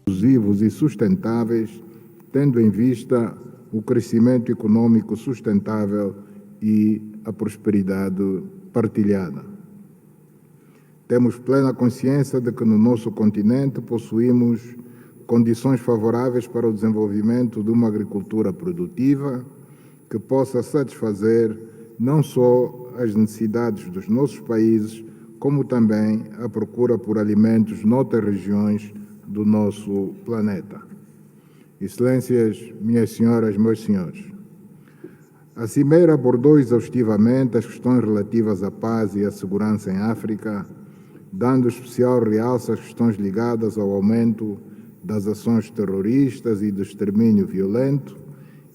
inclusivos e sustentáveis, tendo em vista o crescimento econômico sustentável e a prosperidade partilhada. Temos plena consciência de que no nosso continente possuímos condições favoráveis para o desenvolvimento de uma agricultura produtiva que possa satisfazer não só as necessidades dos nossos países, como também a procura por alimentos noutras regiões do nosso planeta. Excelências, minhas senhoras, meus senhores, a Cimeira abordou exaustivamente as questões relativas à paz e à segurança em África, dando especial realce às questões ligadas ao aumento das ações terroristas e do extermínio violento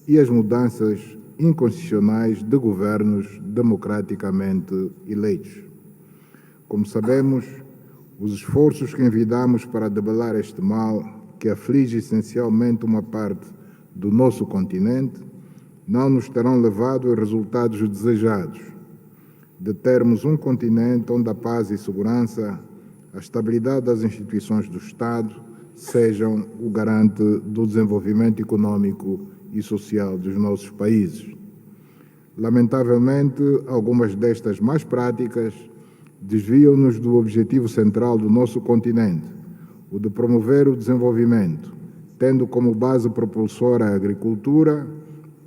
e às mudanças inconstitucionais de governos democraticamente eleitos. Como sabemos, os esforços que envidamos para debelar este mal, que aflige essencialmente uma parte do nosso continente, não nos terão levado aos resultados desejados, de termos um continente onde a paz e segurança, a estabilidade das instituições do Estado sejam o garante do desenvolvimento econômico e social dos nossos países. Lamentavelmente, algumas destas más práticas desviam-nos do objetivo central do nosso continente, o de promover o desenvolvimento, tendo como base propulsora a agricultura,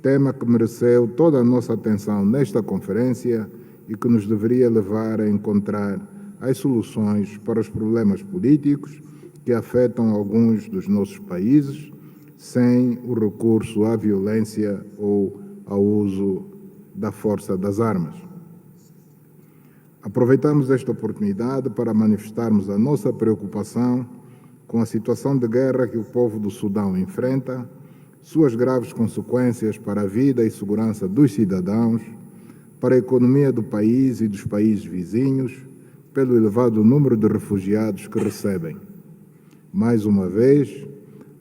tema que mereceu toda a nossa atenção nesta conferência e que nos deveria levar a encontrar as soluções para os problemas políticos que afetam alguns dos nossos países, sem o recurso à violência ou ao uso da força das armas. Aproveitamos esta oportunidade para manifestarmos a nossa preocupação com a situação de guerra que o povo do Sudão enfrenta, suas graves consequências para a vida e segurança dos cidadãos, para a economia do país e dos países vizinhos, pelo elevado número de refugiados que recebem. Mais uma vez,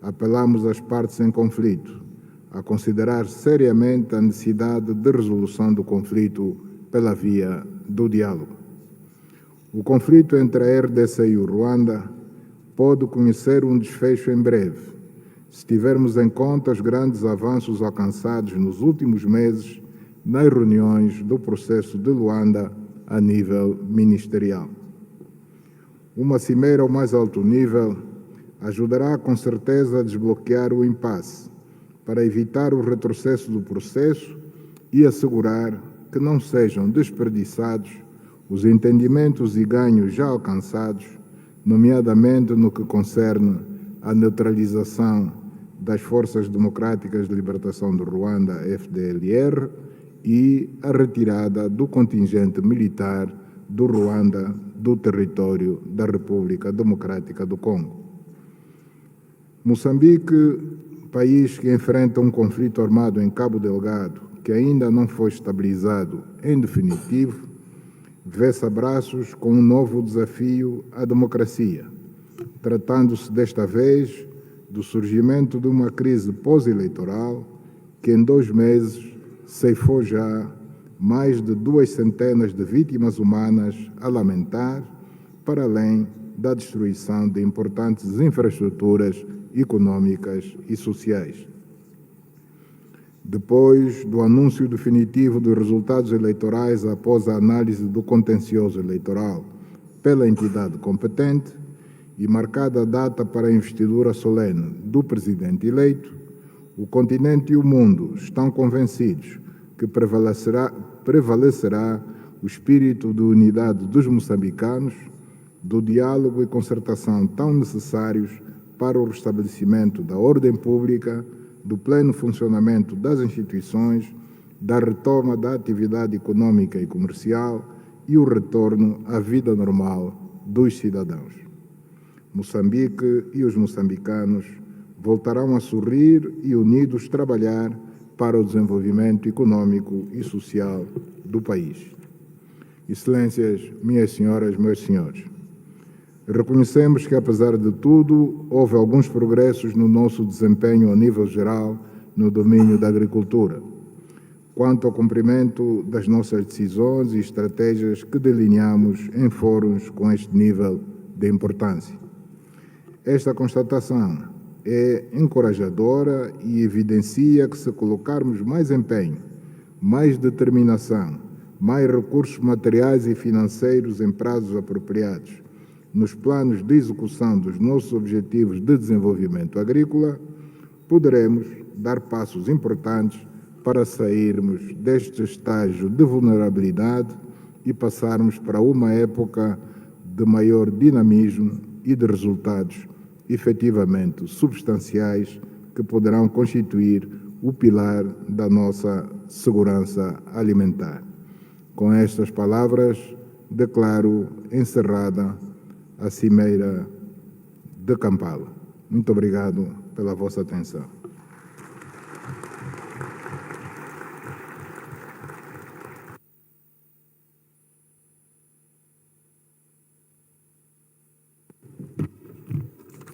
apelamos às partes em conflito a considerar seriamente a necessidade de resolução do conflito pela via do diálogo. O conflito entre a RDC e o Ruanda pode conhecer um desfecho em breve, se tivermos em conta os grandes avanços alcançados nos últimos meses nas reuniões do processo de Luanda a nível ministerial. Uma cimeira ao mais alto nível ajudará com certeza a desbloquear o impasse, para evitar o retrocesso do processo e assegurar que não sejam desperdiçados os entendimentos e ganhos já alcançados, nomeadamente no que concerne à neutralização das Forças Democráticas de Libertação do Ruanda, FDLR, e a retirada do contingente militar do Ruanda do território da República Democrática do Congo. Moçambique, país que enfrenta um conflito armado em Cabo Delgado, que ainda não foi estabilizado em definitivo, vê-se a braços com um novo desafio à democracia, tratando-se desta vez do surgimento de uma crise pós-eleitoral que em 2 meses ceifou já mais de 200 de vítimas humanas a lamentar, para além da destruição de importantes infraestruturas econômicas e sociais. Depois do anúncio definitivo dos resultados eleitorais após a análise do contencioso eleitoral pela entidade competente e marcada a data para a investidura solene do presidente eleito, o continente e o mundo estão convencidos que prevalecerá o espírito de unidade dos moçambicanos, do diálogo e concertação tão necessários para o restabelecimento da ordem pública, do pleno funcionamento das instituições, da retoma da atividade econômica e comercial e o retorno à vida normal dos cidadãos. Moçambique e os moçambicanos voltarão a sorrir e unidos trabalhar para o desenvolvimento econômico e social do país. Excelências, minhas senhoras, meus senhores, reconhecemos que, apesar de tudo, houve alguns progressos no nosso desempenho a nível geral no domínio da agricultura. quanto ao cumprimento das nossas decisões e estratégias que delineamos em fóruns com este nível de importância. Esta constatação é encorajadora e evidencia que, se colocarmos mais empenho, mais determinação, mais recursos materiais e financeiros em prazos apropriados nos planos de execução dos nossos objetivos de desenvolvimento agrícola, poderemos dar passos importantes para sairmos deste estágio de vulnerabilidade e passarmos para uma época de maior dinamismo e de resultados efetivamente substanciais que poderão constituir o pilar da nossa segurança alimentar. Com estas palavras, declaro encerrada a Cimeira de Kampala. Muito obrigado pela vossa atenção.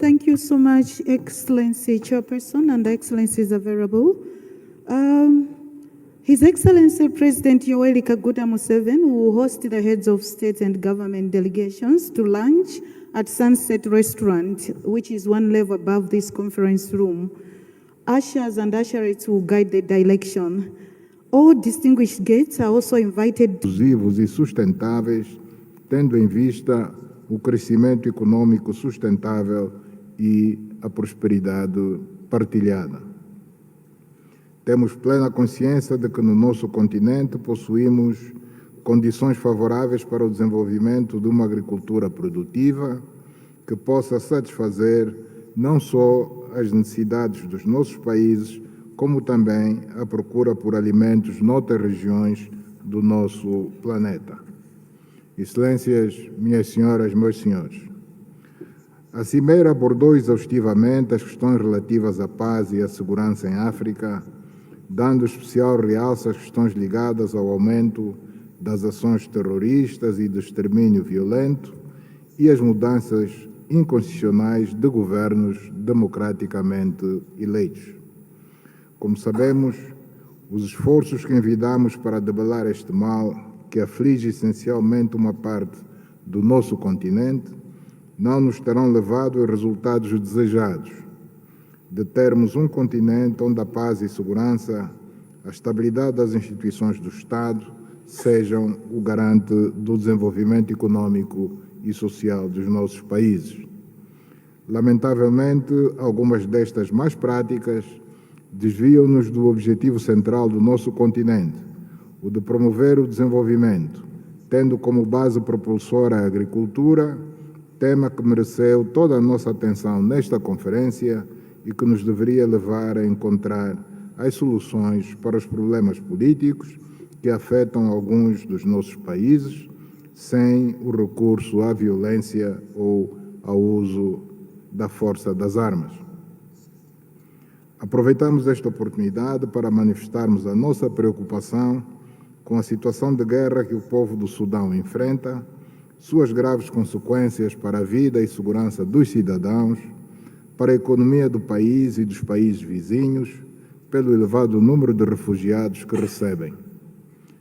Thank you so much, Excellency Chairperson, and Excellencies available. His Excellency President Yoweri Kaguta Museveni will host the heads of state and government delegations to lunch at Sunset Restaurant, which is one level above this conference room. Ushers and usherettes will guide the direction. All distinguished guests are also invited to inclusivos e sustentáveis, tendo em vista o crescimento econômico sustentável e a prosperidade partilhada. Temos plena consciência de que no nosso continente possuímos condições favoráveis para o desenvolvimento de uma agricultura produtiva que possa satisfazer não só as necessidades dos nossos países, como também a procura por alimentos noutras regiões do nosso planeta. Excelências, minhas senhoras, meus senhores, a Cimeira abordou exaustivamente as questões relativas à paz e à segurança em África, dando especial realce às questões ligadas ao aumento das ações terroristas e do extermínio violento e às mudanças inconstitucionais de governos democraticamente eleitos. Como sabemos, os esforços que envidamos para debelar este mal, que aflige essencialmente uma parte do nosso continente, não nos terão levado a resultados desejados, de termos um continente onde a paz e segurança, a estabilidade das instituições do Estado sejam o garante do desenvolvimento econômico e social dos nossos países. Lamentavelmente, algumas destas más práticas desviam-nos do objetivo central do nosso continente, o de promover o desenvolvimento, tendo como base propulsora a agricultura, tema que mereceu toda a nossa atenção nesta conferência e que nos deveria levar a encontrar as soluções para os problemas políticos que afetam alguns dos nossos países, sem o recurso à violência ou ao uso da força das armas. Aproveitamos esta oportunidade para manifestarmos a nossa preocupação com a situação de guerra que o povo do Sudão enfrenta, suas graves consequências para a vida e segurança dos cidadãos, para a economia do país e dos países vizinhos, pelo elevado número de refugiados que recebem.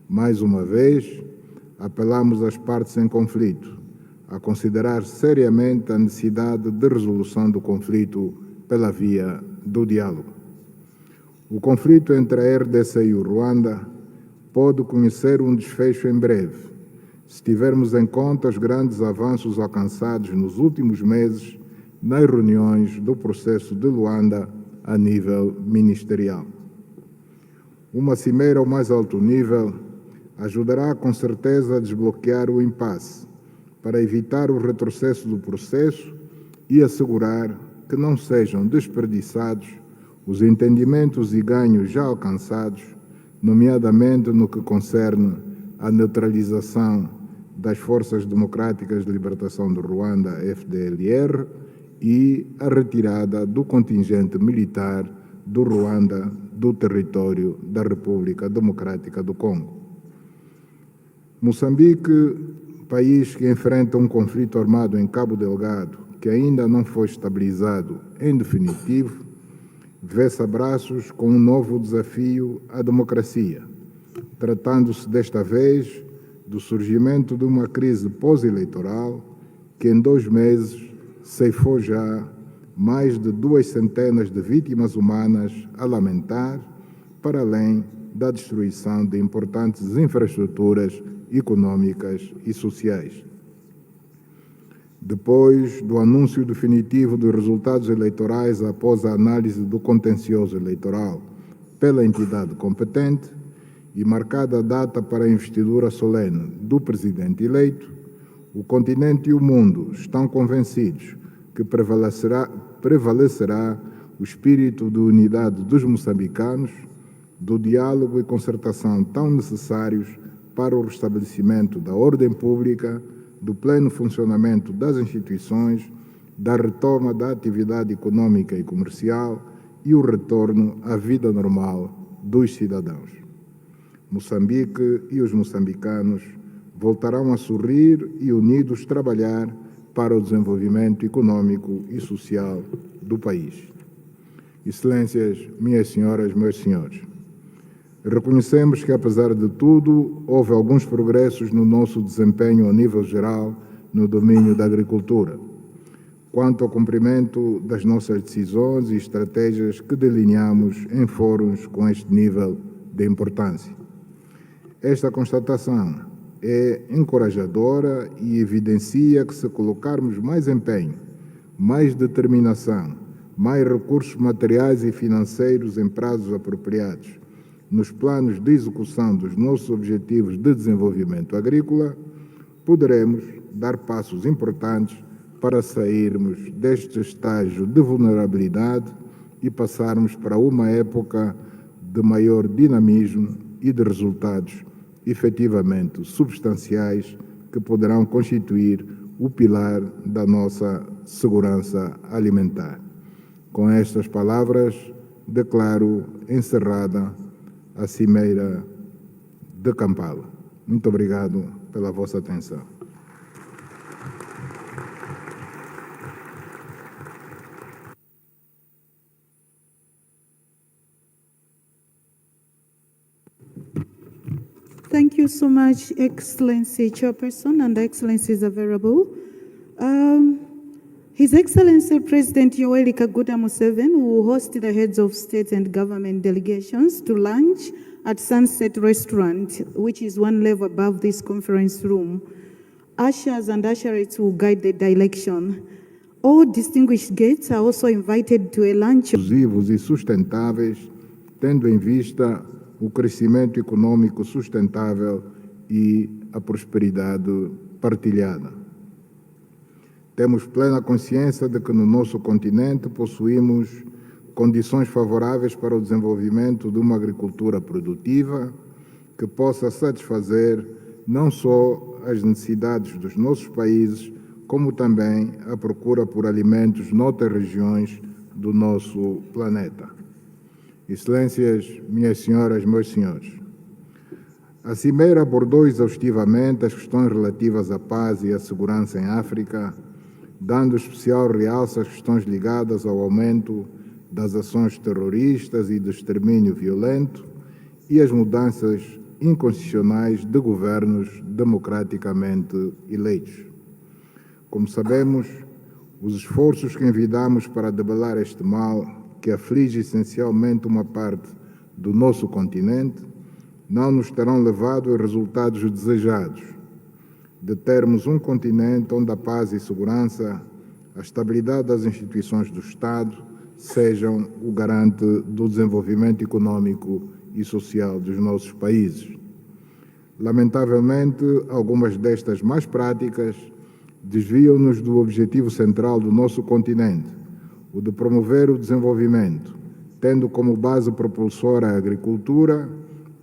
Mais uma vez, apelamos às partes em conflito a considerar seriamente a necessidade de resolução do conflito pela via do diálogo. O conflito entre a RDC e o Ruanda pode conhecer um desfecho em breve, se tivermos em conta os grandes avanços alcançados nos últimos meses nas reuniões do processo de Luanda a nível ministerial. Uma cimeira ao mais alto nível ajudará com certeza a desbloquear o impasse, para evitar o retrocesso do processo e assegurar que não sejam desperdiçados os entendimentos e ganhos já alcançados, nomeadamente no que concerne à neutralização das Forças Democráticas de Libertação do Ruanda, FDLR, e a retirada do contingente militar do Ruanda do território da República Democrática do Congo. Moçambique, país que enfrenta um conflito armado em Cabo Delgado, que ainda não foi estabilizado em definitivo, vê-se a braços com um novo desafio à democracia, tratando-se desta vez do surgimento de uma crise pós-eleitoral que em 2 meses ceifou já mais de 2 centenas de vítimas humanas a lamentar, para além da destruição de importantes infraestruturas econômicas e sociais. Depois do anúncio definitivo dos resultados eleitorais após a análise do contencioso eleitoral pela entidade competente e marcada a data para a investidura solene do presidente eleito, o continente e o mundo estão convencidos que prevalecerá o espírito de unidade dos moçambicanos, do diálogo e concertação tão necessários para o restabelecimento da ordem pública, do pleno funcionamento das instituições, da retoma da atividade econômica e comercial e o retorno à vida normal dos cidadãos. Moçambique e os moçambicanos voltarão a sorrir e unidos trabalhar para o desenvolvimento econômico e social do país. Excelências, minhas senhoras, meus senhores, reconhecemos que, apesar de tudo, houve alguns progressos no nosso desempenho a nível geral no domínio da agricultura, quanto ao cumprimento das nossas decisões e estratégias que delineamos em fóruns com este nível de importância. Esta constatação é encorajadora e evidencia que, se colocarmos mais empenho, mais determinação, mais recursos materiais e financeiros em prazos apropriados nos planos de execução dos nossos objetivos de desenvolvimento agrícola, poderemos dar passos importantes para sairmos deste estágio de vulnerabilidade e passarmos para uma época de maior dinamismo e de resultados efetivamente substanciais que poderão constituir o pilar da nossa segurança alimentar. Com estas palavras, declaro encerrada a Cimeira de Kampala. Muito obrigado pela vossa atenção. Thank you so much, Excellency Chairperson, and Excellencies available. His Excellency President Yoweri Kaguta Museveni will host the heads of state and government delegations to lunch at Sunset Restaurant, which is one level above this conference room. Ushers and usherettes will guide the direction. All distinguished guests are also invited to a lunch. Inclusivos e sustentáveis, tendo em vista o crescimento econômico sustentável e a prosperidade partilhada. Temos plena consciência de que no nosso continente possuímos condições favoráveis para o desenvolvimento de uma agricultura produtiva que possa satisfazer não só as necessidades dos nossos países, como também a procura por alimentos noutras regiões do nosso planeta. Excelências, minhas senhoras, meus senhores, a Cimeira abordou exaustivamente as questões relativas à paz e à segurança em África, dando especial realce às questões ligadas ao aumento das ações terroristas e do extermínio violento e às mudanças inconstitucionais de governos democraticamente eleitos. Como sabemos, os esforços que envidamos para debelar este mal, que aflige essencialmente uma parte do nosso continente, não nos terão levado a resultados desejados, de termos um continente onde a paz e segurança, a estabilidade das instituições do Estado sejam o garante do desenvolvimento econômico e social dos nossos países. Lamentavelmente, algumas destas más práticas desviam-nos do objetivo central do nosso continente, o de promover o desenvolvimento, tendo como base propulsora a agricultura,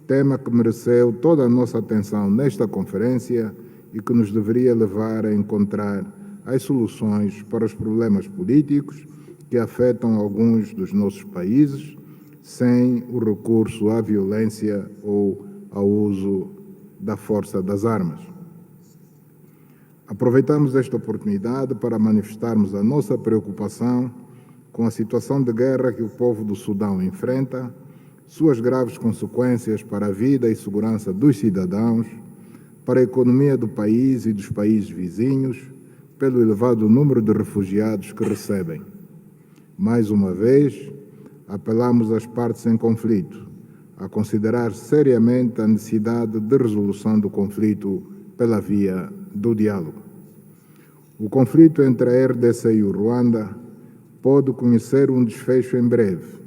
tema que mereceu toda a nossa atenção nesta conferência e que nos deveria levar a encontrar as soluções para os problemas políticos que afetam alguns dos nossos países, sem o recurso à violência ou ao uso da força das armas. Aproveitamos esta oportunidade para manifestarmos a nossa preocupação com a situação de guerra que o povo do Sudão enfrenta, suas graves consequências para a vida e segurança dos cidadãos, para a economia do país e dos países vizinhos, pelo elevado número de refugiados que recebem. Mais uma vez, apelamos às partes em conflito a considerar seriamente a necessidade de resolução do conflito pela via do diálogo. O conflito entre a RDC e o Ruanda pode conhecer um desfecho em breve,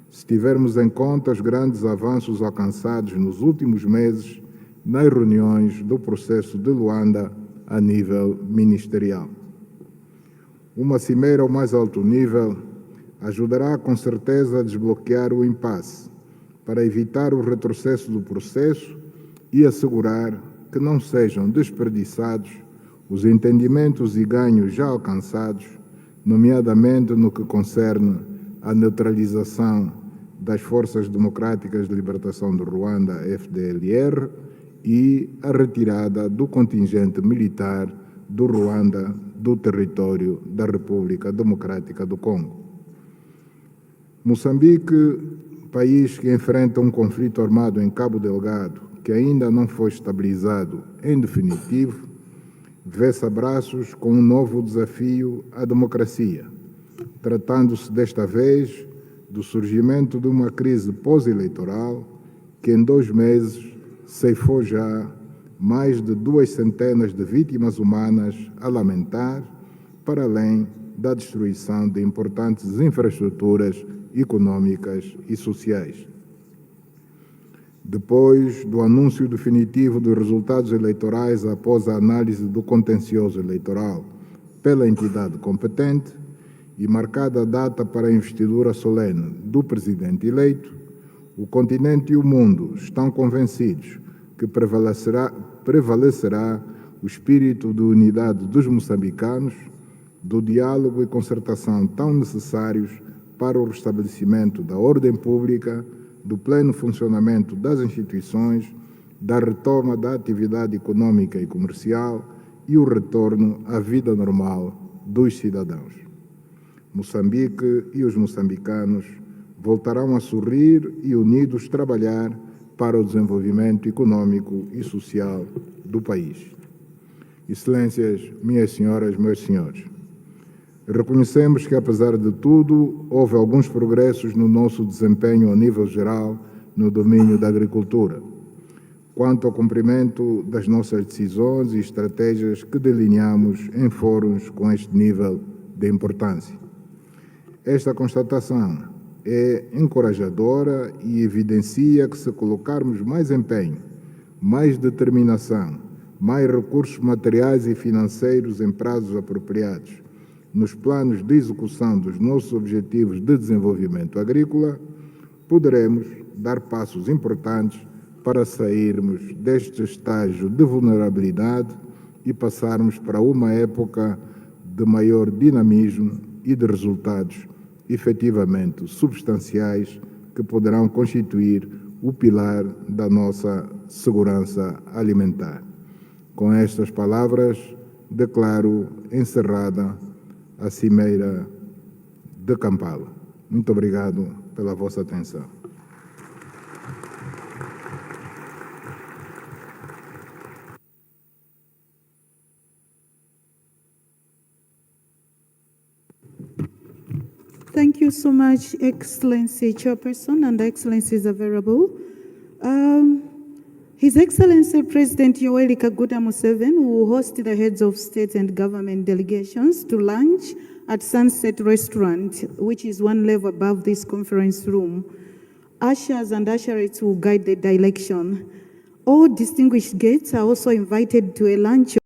se tivermos em conta os grandes avanços alcançados nos últimos meses nas reuniões do processo de Luanda a nível ministerial. Uma cimeira ao mais alto nível ajudará com certeza a desbloquear o impasse, para evitar o retrocesso do processo e assegurar que não sejam desperdiçados os entendimentos e ganhos já alcançados, nomeadamente no que concerne à neutralização das Forças Democráticas de Libertação do Ruanda, FDLR, e a retirada do contingente militar do Ruanda do território da República Democrática do Congo. Moçambique, país que enfrenta um conflito armado em Cabo Delgado, que ainda não foi estabilizado em definitivo, vê-se a braços com um novo desafio à democracia, tratando-se desta vez do surgimento de uma crise pós-eleitoral que em 2 meses ceifou já mais de 200 de vítimas humanas a lamentar, para além da destruição de importantes infraestruturas econômicas e sociais. Depois do anúncio definitivo dos resultados eleitorais após a análise do contencioso eleitoral pela entidade competente e marcada a data para a investidura solene do presidente eleito, o continente e o mundo estão convencidos que prevalecerá o espírito de unidade dos moçambicanos, do diálogo e concertação tão necessários para o restabelecimento da ordem pública, do pleno funcionamento das instituições, da retoma da atividade econômica e comercial e o retorno à vida normal dos cidadãos. Moçambique e os moçambicanos voltarão a sorrir e unidos trabalhar para o desenvolvimento econômico e social do país. Excelências, minhas senhoras, meus senhores, reconhecemos que, apesar de tudo, houve alguns progressos no nosso desempenho a nível geral no domínio da agricultura, quanto ao cumprimento das nossas decisões e estratégias que delineamos em fóruns com este nível de importância. Esta constatação é encorajadora e evidencia que, se colocarmos mais empenho, mais determinação, mais recursos materiais e financeiros em prazos apropriados nos planos de execução dos nossos objetivos de desenvolvimento agrícola, poderemos dar passos importantes para sairmos deste estágio de vulnerabilidade e passarmos para uma época de maior dinamismo e de resultados efetivamente substanciais que poderão constituir o pilar da nossa segurança alimentar. Com estas palavras, declaro encerrada a Cimeira de Kampala. Muito obrigado pela vossa atenção. Thank you so much, Excellency Chairperson, and Excellencies available. His Excellency President Yoweri Kaguta Museveni will host the heads of state and government delegations to lunch at Sunset Restaurant, which is one level above this conference room. Ushers and usherettes will guide the direction. All distinguished guests are also invited to a lunch.